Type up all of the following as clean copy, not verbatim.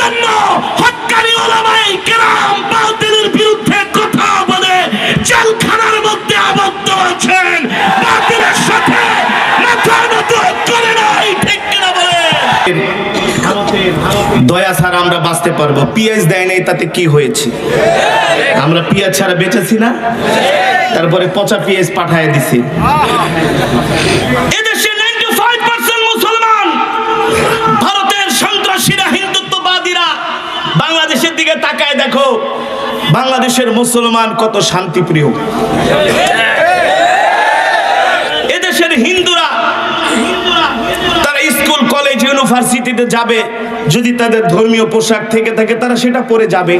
জন্য হক্কানি উলামায়ে কেরাম বাতিলের বিরুদ্ধে কথা বলে জেলখানার মধ্যে আবদ্ধ আছেন, বাতিলের সাথে মাথা নত করে নাই, ঠিক কিনা বলে? দয়া ছাড়া আমরা বাঁচতে পারবো? পিএস দেয় নাই, তাতে কি হয়েছে? আমরা পিএস ছাড়া বেঁচেছি না? তারপরে পচা পিএস পাঠায় দিছি। এদেশে 95% মুসলমান। ভারতের সন্ত্রাসীরা, হিন্দুত্ববাদীরা বাংলাদেশের দিকে তাকায় দেখো, বাংলাদেশের মুসলমান কত শান্তিপ্রিয়। এদেশের হিন্দুরা তারা স্কুল কলেজ ইউনিভার্সিটিতে যাবে, যদি তাদের ধর্মীয় পোশাক থেকে থাকে তারা সেটা পরে যাবে।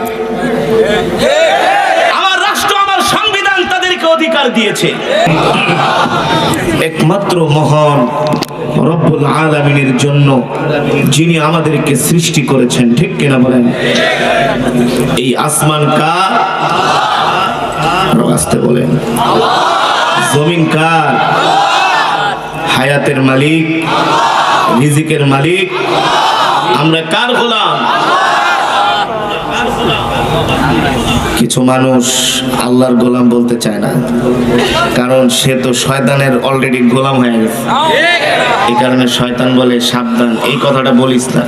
আমার রাষ্ট্র, আমার সংবিধান তাদেরকে অধিকার দিয়েছে। একমাত্র মহান রব্বুল আলামিনের জন্য, যিনি আমাদেরকে সৃষ্টি করেছেন, ঠিক কিনা বলেন? এই আসমান কার? আসতে বলেন। জমিন কার? হায়াতের মালিক, রিজিকের মালিক। আমরা কার গোলাম? কিছু মানুষ আল্লাহর গোলাম বলতে চায় না, কারণ সে তো শয়তানের অলরেডি গোলাম হয়ে গেছে। এই কারণে শয়তান বলে সাবধান, এই কথাটা বলিস না,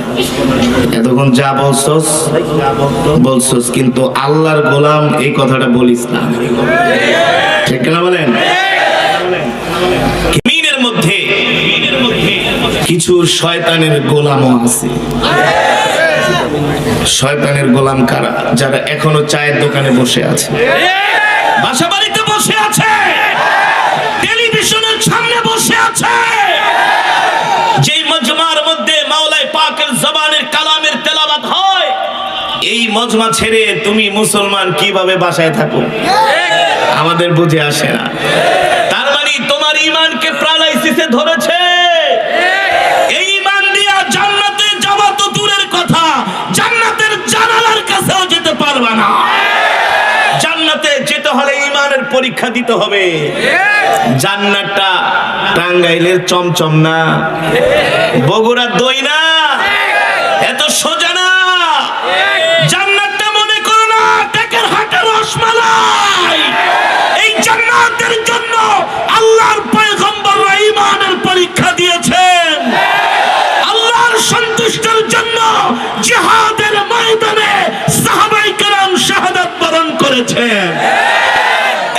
এতক্ষণ যা বলছস কিন্তু আল্লাহর গোলাম এই কথাটা বলিস না, ঠিক না বলেন? জমিনের মধ্যে কিছু শয়তানের গোলামও আছে। শয়তানের গোলাম কারা? যারা এখনো চায়ের দোকানে বসে আছে, বাসা বাড়িতে বসে আছে, টেলিভিশনের সামনে বসে আছে, যেই মজমার মধ্যে মাওলাই পাকের জবানের কালামের তেলাওয়াত হয়, এই মজমা ছেড়ে তুমি মুসলমান কিভাবে বাসায় থাকো আমাদের বুঝে আসে না। তার মানে তোমার ঈমানকে প্যারালাইসিসে ধরেছে। এই ঈমান দিয়া জান্নাতে যাওয়া তো দূরের কথা, জান্নাতের জানালার কাছেও যেতে পারবে না। জান্নাতে যেতে হলে ঈমানের পরীক্ষা দিতে হবে। জান্নাতটা টাঙ্গাইলের চমচম না, বগুড়ার দই না, এত সোজা না। জান্নাতটা মনে করো না টেকের হাটের রসমালাই। এই জান্নাতের জন্য আল্লাহর পয়গম্বররা ঈমানের পরীক্ষা দিয়েছেন। আল্লাহর সন্তুষ্টির জন্য জিহাদের ময়দানে সাহাবায়ে কেরাম শাহাদাত বরণ করেছেন।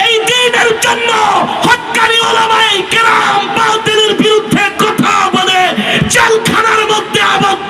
এই দ্বীনের জন্য হক্কানি উলামায়ে কেরাম বাতিলের বিরুদ্ধে কথা বলে জেলখানার মধ্যে আবদ্ধ